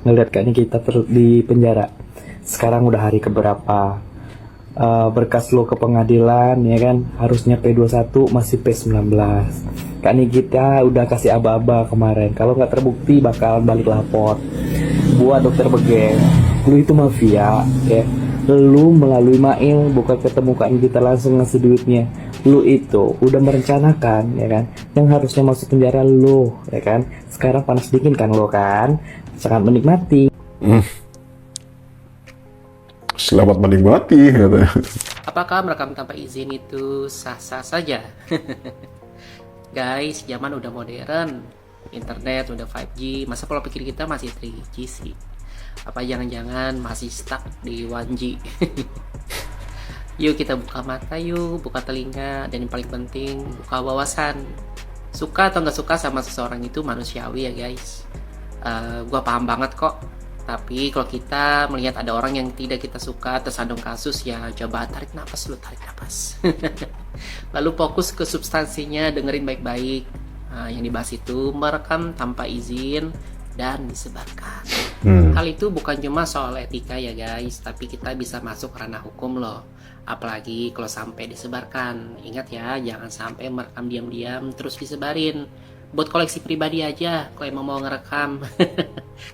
ngelihat kayaknya kita di penjara. Sekarang udah hari keberapa? Berkas lo ke pengadilan ya kan, harusnya P21 masih P19. Kan ini kita udah kasih aba-aba kemarin, kalau nggak terbukti bakalan balik lapor. Buat dokter Bege, lu itu mafia ya. Lu melalui Mail bukan ketemu kan kita langsung ngasih duitnya. Lu itu udah merencanakan ya kan, yang harusnya masuk penjara lu ya kan. Sekarang panas dingin kan lo kan, sangat menikmati. Selamat menikmati, katanya. Apakah merekam tanpa izin itu sah-sah saja? Guys, zaman udah modern, internet udah 5G, masa pola pikir kita masih 3G sih? Apa jangan-jangan masih stuck di 1G? Yuk kita buka mata yuk, buka telinga, dan yang paling penting, buka wawasan. Suka atau nggak suka sama seseorang itu manusiawi ya guys. Gua paham banget kok. Tapi kalau kita melihat ada orang yang tidak kita suka tersandung kasus, ya coba tarik nafas lu, tarik nafas. Lalu fokus ke substansinya, dengerin baik-baik. Yang dibahas itu merekam tanpa izin dan disebarkan. Hal itu bukan cuma soal etika ya guys, tapi kita bisa masuk ranah hukum loh. Apalagi kalau sampai disebarkan. Ingat ya, jangan sampai merekam diam-diam terus disebarin. Buat koleksi pribadi aja kalau emang mau ngerekam.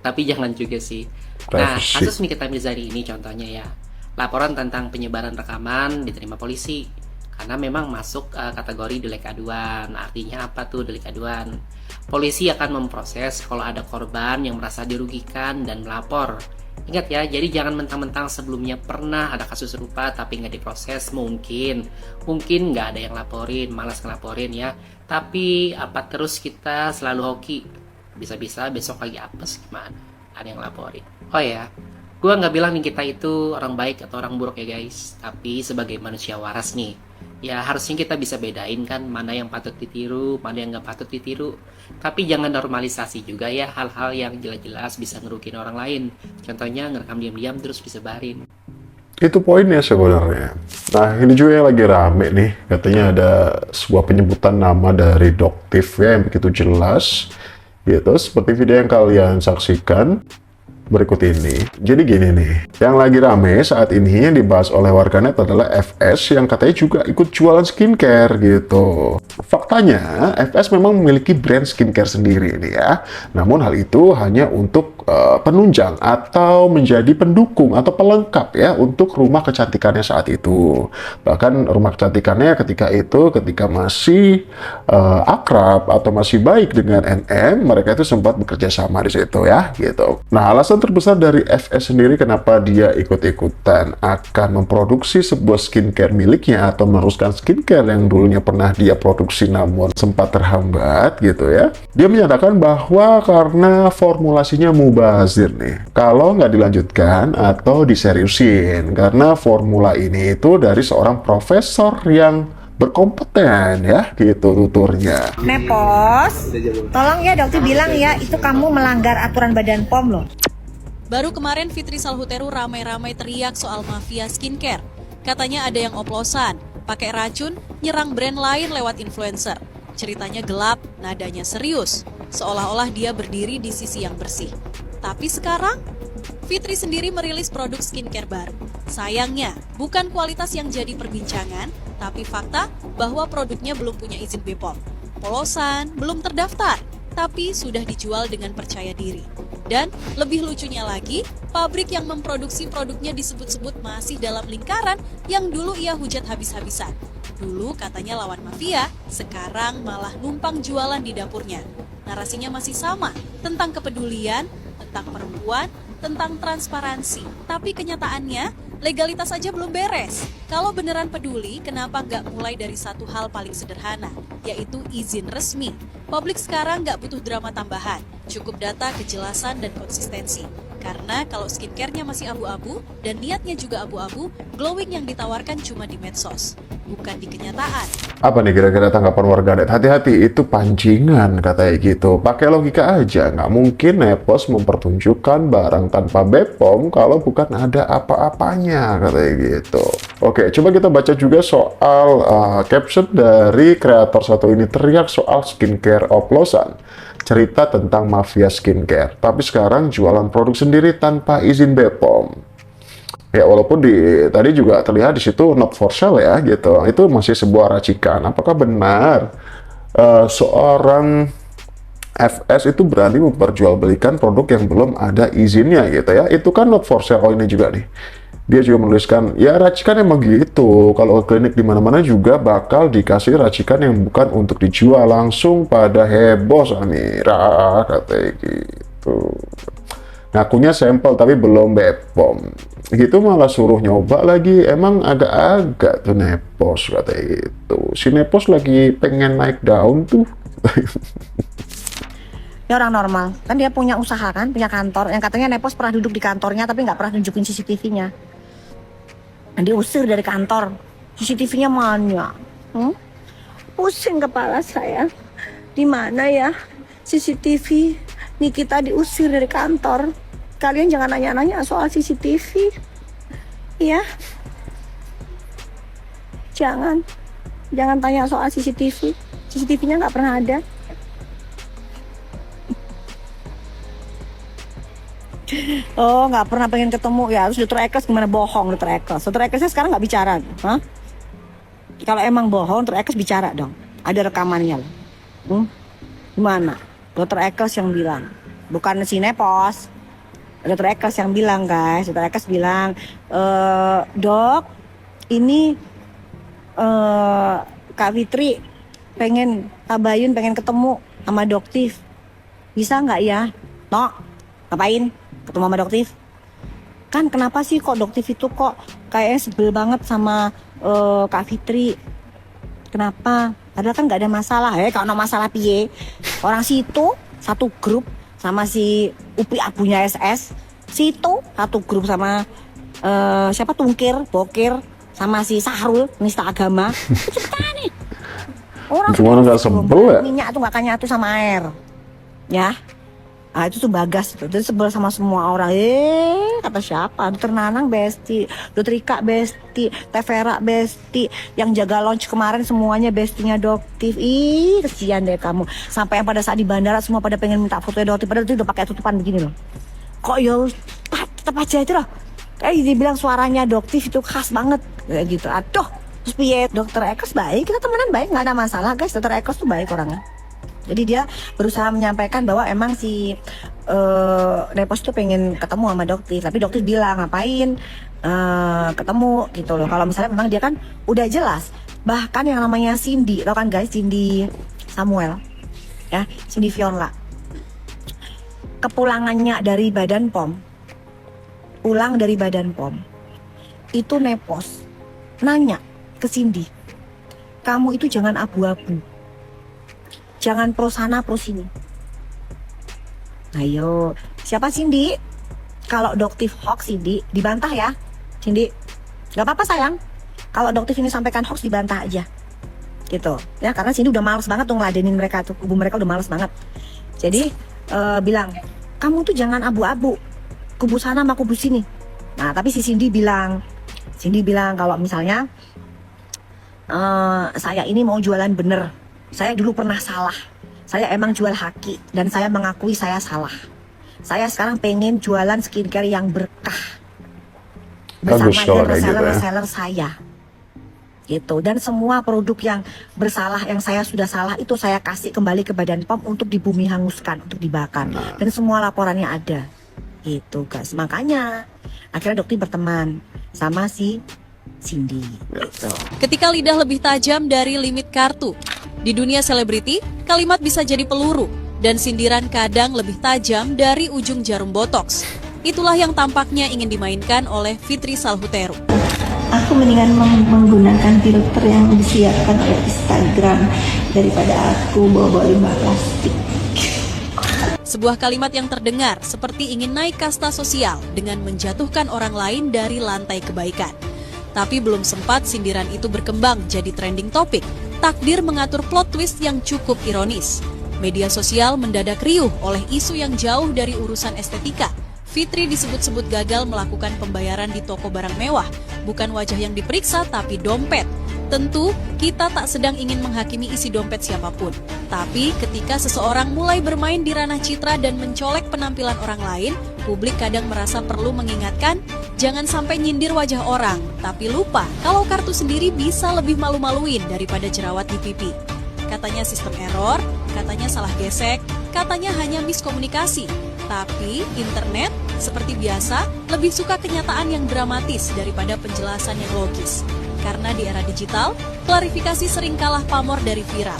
Tapi jangan juga sih. Nah, kasus Nikita Mirzani ini contohnya ya. Laporan tentang penyebaran rekaman diterima polisi karena memang masuk kategori delik aduan. Artinya apa tuh delik aduan? Polisi akan memproses kalau ada korban yang merasa dirugikan dan melapor. Ingat ya, jadi jangan mentang-mentang sebelumnya pernah ada kasus serupa tapi nggak diproses. Mungkin nggak ada yang laporin, malas ngelaporin ya. Tapi apa terus kita selalu hoki? Bisa-bisa besok lagi apes gimana? Ada yang laporin. Oh ya, gue nggak bilang nih kita itu orang baik atau orang buruk ya guys. Tapi sebagai manusia waras nih, ya harusnya kita bisa bedain kan mana yang patut ditiru, mana yang nggak patut ditiru. Tapi jangan normalisasi juga ya hal-hal yang jelas-jelas bisa ngerugiin orang lain. Contohnya ngerekam diam-diam terus disebarin. Itu poinnya sebenarnya. Nah, ini juga yang lagi rame nih. Katanya ada sebuah penyebutan nama dari Doktif ya, yang begitu jelas. Gitu, seperti video yang kalian saksikan berikut ini. Jadi gini nih, yang lagi rame saat ini yang dibahas oleh warganet adalah FS yang katanya juga ikut jualan skincare gitu. Faktanya, FS memang memiliki brand skincare sendiri nih ya. Namun hal itu hanya untuk penunjang atau menjadi pendukung atau pelengkap ya untuk rumah kecantikannya saat itu. Bahkan rumah kecantikannya ketika masih akrab atau masih baik dengan NM, mereka itu sempat bekerja sama di situ ya gitu. Nah, alasan terbesar dari FS sendiri kenapa dia ikut-ikutan akan memproduksi sebuah skincare miliknya atau meneruskan skincare yang dulunya pernah dia produksi namun sempat terhambat gitu ya. Dia menyatakan bahwa karena formulasinya mubazir nih, kalau nggak dilanjutkan atau diseriusin, karena formula ini itu dari seorang profesor yang berkompeten ya, gitu tuturnya. Nepos, tolong ya dokter bilang ya, itu kamu melanggar aturan Badan POM loh. Baru kemarin Fitri Salhuteru ramai-ramai teriak soal mafia skincare. Katanya ada yang oplosan, pakai racun, nyerang brand lain lewat influencer. Ceritanya gelap, nadanya serius, seolah-olah dia berdiri di sisi yang bersih. Tapi sekarang, Fitri sendiri merilis produk skincare baru. Sayangnya, bukan kualitas yang jadi perbincangan, tapi fakta bahwa produknya belum punya izin BPOM. Polosan, belum terdaftar, tapi sudah dijual dengan percaya diri. Dan lebih lucunya lagi, pabrik yang memproduksi produknya disebut-sebut masih dalam lingkaran yang dulu ia hujat habis-habisan. Dulu katanya lawan mafia, sekarang malah numpang jualan di dapurnya. Narasinya masih sama, tentang kepedulian, tentang perempuan, tentang transparansi. Tapi kenyataannya, legalitas aja belum beres. Kalau beneran peduli, kenapa nggak mulai dari satu hal paling sederhana, yaitu izin resmi. Publik sekarang nggak butuh drama tambahan, cukup data, kejelasan, dan konsistensi. Karena kalau skincare-nya masih abu-abu, dan niatnya juga abu-abu, glowing yang ditawarkan cuma di medsos, bukan di kenyataan. Apa nih kira-kira tanggapan warganet? Hati-hati, itu pancingan katanya gitu. Pakai logika aja, nggak mungkin Nepos mempertunjukkan barang tanpa BPOM kalau bukan ada apa-apanya katanya gitu. Oke, coba kita baca juga soal caption dari kreator satu ini teriak soal skincare oplosan. cerita tentang mafia skincare, tapi sekarang jualan produk sendiri tanpa izin BPOM. Ya walaupun tadi juga terlihat di situ not for sale ya gitu, itu masih sebuah racikan. Apakah benar seorang FS itu berani memperjualbelikan produk yang belum ada izinnya gitu ya? Itu kan not for sale. Oh ini juga nih, dia juga menuliskan ya racikan emang gitu. Kalau klinik di mana-mana juga bakal dikasih racikan yang bukan untuk dijual, langsung pada heboh Samira katanya gitu. Ngakunya sampel tapi belum BPOM gitu, malah suruh nyoba lagi. Emang agak-agak tuh Nepos katanya gitu. Si Nepos lagi pengen naik daun tuh. Dia orang normal, kan dia punya usaha kan, punya kantor. Yang katanya Nepos pernah duduk di kantornya tapi nggak pernah nunjukin CCTV-nya. Nah, diusir dari kantor, CCTV-nya mana? Pusing kepala saya. Di mana ya CCTV? Nikita diusir dari kantor. Kalian jangan nanya-nanya soal CCTV, ya. Jangan tanya soal CCTV. CCTV-nya nggak pernah ada. Oh, nggak pernah pengen ketemu ya. Terus Dr. Ekes gimana? Bohong Dr. Ekes. Dr. Ekesnya sekarang nggak bicara, hah? Kalau emang bohong, Dr. Ekes bicara dong. Ada rekamannya loh. Gimana? Dr. Ekes yang bilang, bukan si Nepos. Dr. Ekes yang bilang guys. Dr. Ekes bilang, dok, ini Kak Fitri pengen, Tabayun pengen ketemu sama Doktif. Bisa nggak ya? Tok, ngapain? Ketemu sama Doktif? Kan kenapa sih kok Doktif itu kok kayaknya sebel banget sama Kak Fitri? Kenapa? Padahal kan nggak ada masalah. Kalau ada masalah piye? Orang situ satu grup sama si Upi abunya SS. Situ satu grup sama siapa Tungkir, Bokir, sama si Sahrul nista agama. Itu nih. Orang cuma nggak sebel ya? Minyak tuh nggak akan nyatu sama air. Ya. Ah itu tuh Bagas tuh, dia sebel sama semua orang. Kata siapa? Dokter Nanang besti, Dokter Rika besti, Tevera besti, yang jaga launch kemarin semuanya bestinya Doktif. Ih, kesian deh kamu. Sampai yang pada saat di bandara semua pada pengen minta fotonya Doktif, padahal itu udah pakai tutupan begini loh. Kok ya tetap aja itu loh. Kayak dibilang suaranya Doktif itu khas banget kayak gitu. Aduh, terus piye? Dokter Ekes baik, kita temenan baik, nggak ada masalah guys. Dokter Ekes tuh baik orangnya. Jadi dia berusaha menyampaikan bahwa emang si Nepos tuh pengen ketemu sama Doktif, tapi Doktif bilang ngapain ketemu gitu loh. Kalau misalnya memang dia kan udah jelas. Bahkan yang namanya Cindy, tau kan guys, Cindy Samuel, ya, Cindy Fionla, kepulangannya dari Badan POM, pulang dari Badan POM, itu Nepos nanya ke Cindy, kamu itu jangan abu-abu. Jangan pro sana pro sini. Ayo, siapa Cindy? Kalau Doktif hoax Cindy dibantah ya, Cindy. Gak apa-apa sayang. Kalau Doktif ini sampaikan hoax dibantah aja, gitu. Ya karena Cindy udah males banget tuh ngeladenin mereka tuh, kubu mereka udah males banget. Jadi bilang, kamu tuh jangan abu-abu, kubu sana sama kubu sini. Nah tapi si Cindy bilang kalau misalnya saya ini mau jualan bener. Saya dulu pernah salah. Saya emang jual haki dan saya mengakui saya salah. Saya sekarang pengen jualan skincare yang berkah bersama dengan reseller saya. Gitu. Dan semua produk yang bersalah, yang saya sudah salah itu saya kasih kembali ke Badan POM untuk dibumi hanguskan, untuk dibakar. Dan semua laporannya ada. Gitu guys. Makanya akhirnya Dokter berteman sama si Cindy. Gitu. Ketika lidah lebih tajam dari limit kartu, di dunia selebriti, kalimat bisa jadi peluru dan sindiran kadang lebih tajam dari ujung jarum botox. Itulah yang tampaknya ingin dimainkan oleh Fitri Salhuteru. Aku mendingan menggunakan filter yang disiapkan oleh Instagram daripada aku bawa limbah plastik. Sebuah kalimat yang terdengar seperti ingin naik kasta sosial dengan menjatuhkan orang lain dari lantai kebaikan. Tapi belum sempat sindiran itu berkembang jadi trending topik, takdir mengatur plot twist yang cukup ironis. Media sosial mendadak riuh oleh isu yang jauh dari urusan estetika. Fitri disebut-sebut gagal melakukan pembayaran di toko barang mewah. Bukan wajah yang diperiksa tapi dompet. Tentu, kita tak sedang ingin menghakimi isi dompet siapapun. Tapi ketika seseorang mulai bermain di ranah citra dan mencolek penampilan orang lain, publik kadang merasa perlu mengingatkan, jangan sampai nyindir wajah orang, tapi lupa kalau kartu sendiri bisa lebih malu-maluin daripada jerawat di pipi. Katanya sistem error, katanya salah gesek, katanya hanya miskomunikasi. Tapi internet, seperti biasa, lebih suka kenyataan yang dramatis daripada penjelasan yang logis. Karena di era digital, klarifikasi sering kalah pamor dari viral.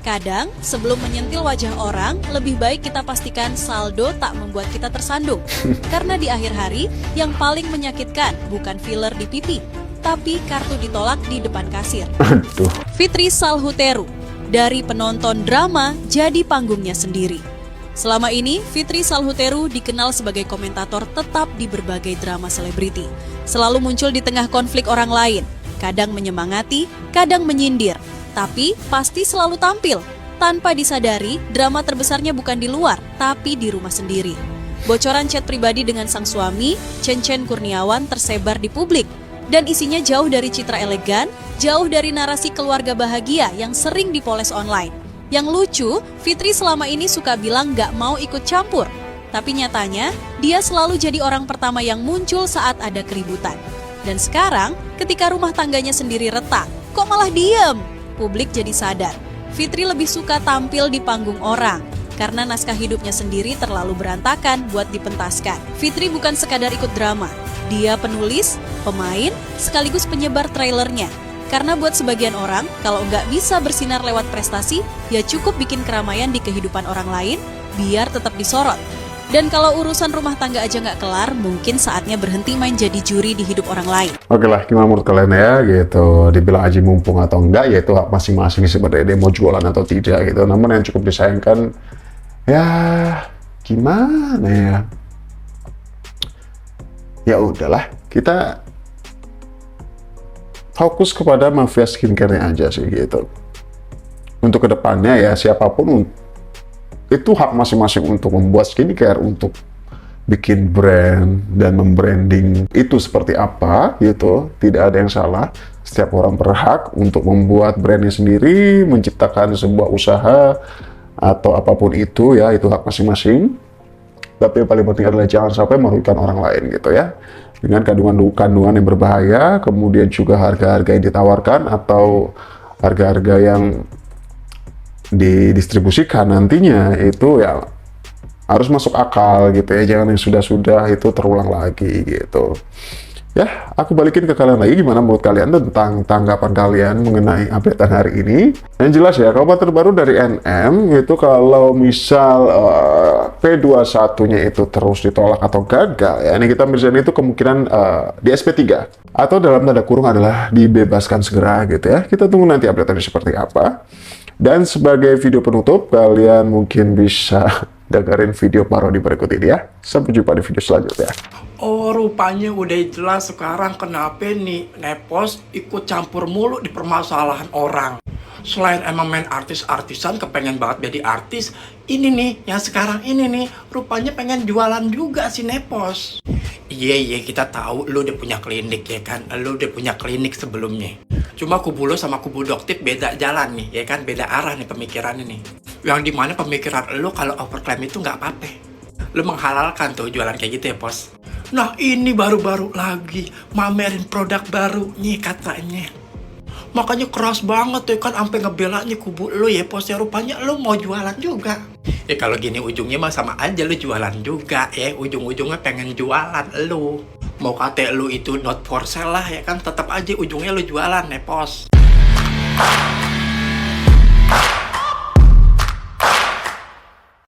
Kadang, sebelum menyentil wajah orang, lebih baik kita pastikan saldo tak membuat kita tersandung. Karena di akhir hari, yang paling menyakitkan bukan filler di pipi, tapi kartu ditolak di depan kasir. Aduh. Fitri Salhuteru, dari penonton drama jadi panggungnya sendiri. Selama ini, Fitri Salhuteru dikenal sebagai komentator tetap di berbagai drama selebriti. Selalu muncul di tengah konflik orang lain, kadang menyemangati, kadang menyindir. Tapi pasti selalu tampil. Tanpa disadari, drama terbesarnya bukan di luar, tapi di rumah sendiri. Bocoran chat pribadi dengan sang suami, Chen Kurniawan, tersebar di publik. Dan isinya jauh dari citra elegan, jauh dari narasi keluarga bahagia yang sering dipoles online. Yang lucu, Fitri selama ini suka bilang gak mau ikut campur. Tapi nyatanya, dia selalu jadi orang pertama yang muncul saat ada keributan. Dan sekarang, ketika rumah tangganya sendiri retak, kok malah diem? Publik jadi sadar, Fitri lebih suka tampil di panggung orang, karena naskah hidupnya sendiri terlalu berantakan buat dipentaskan. Fitri bukan sekadar ikut drama, dia penulis, pemain, sekaligus penyebar trailernya. Karena buat sebagian orang, kalau nggak bisa bersinar lewat prestasi, ya cukup bikin keramaian di kehidupan orang lain, biar tetap disorot. Dan kalau urusan rumah tangga aja nggak kelar, mungkin saatnya berhenti main jadi juri di hidup orang lain. Oke lah, gimana menurut kalian ya gitu, dibilang aji mumpung atau enggak, ya itu hak masing-masing sebenarnya dia mau jualan atau tidak gitu. Namun yang cukup disayangkan, ya gimana ya? Ya udahlah, kita fokus kepada mafia skincare-nya aja sih gitu. Untuk kedepannya ya siapapun itu hak masing-masing untuk membuat skincare, untuk bikin brand dan membranding itu seperti apa gitu. Tidak ada yang salah. Setiap orang berhak untuk membuat brandnya sendiri, menciptakan sebuah usaha atau apapun itu ya, itu hak masing-masing. Tapi yang paling penting adalah jangan sampai merugikan orang lain gitu ya. Dengan kandungan-kandungan yang berbahaya, kemudian juga harga-harga yang ditawarkan atau harga-harga yang didistribusikan nantinya itu ya harus masuk akal gitu ya, jangan yang sudah-sudah itu terulang lagi gitu. Ya, aku balikin ke kalian lagi, gimana menurut kalian tentang tanggapan kalian mengenai updatean hari ini. Yang jelas ya, kabar terbaru dari NM itu kalau misal P21-nya itu terus ditolak atau gagal, ya Nikita Mirzani itu kemungkinan di SP3 atau dalam tanda kurung adalah dibebaskan segera gitu ya. Kita tunggu nanti updateannya seperti apa. Dan sebagai video penutup, kalian mungkin bisa dengerin video parodi berikut ini ya. Sampai jumpa di video selanjutnya. Oh, rupanya udah jelas sekarang kenapa nih Nepos ikut campur mulu di permasalahan orang. Selain emang main artis-artisan kepengen banget jadi artis, ini nih yang sekarang ini nih rupanya pengen jualan juga si Nepos. Iya, kita tahu lu udah punya klinik ya kan, lu udah punya klinik sebelumnya. Cuma kubu lu sama kubu Doktip beda jalan nih, ya kan, beda arah nih pemikirannya nih. Yang dimana pemikiran lu kalau overclaim itu nggak apa-apa. Lu menghalalkan tuh jualan kayak gitu ya, Pos. Nah, ini baru-baru lagi mamerin produk baru nih katanya. Makanya keras banget tuh kan, sampai ngebela nih kubu lu ya, Pos. Ya rupanya lu mau jualan juga. Ya kalau gini ujungnya mah sama aja lu jualan juga ya. Ujung-ujungnya pengen jualan lu. Mau kata lu itu not for sale lah ya kan, tetap aja ujungnya lu jualan ya, Pos.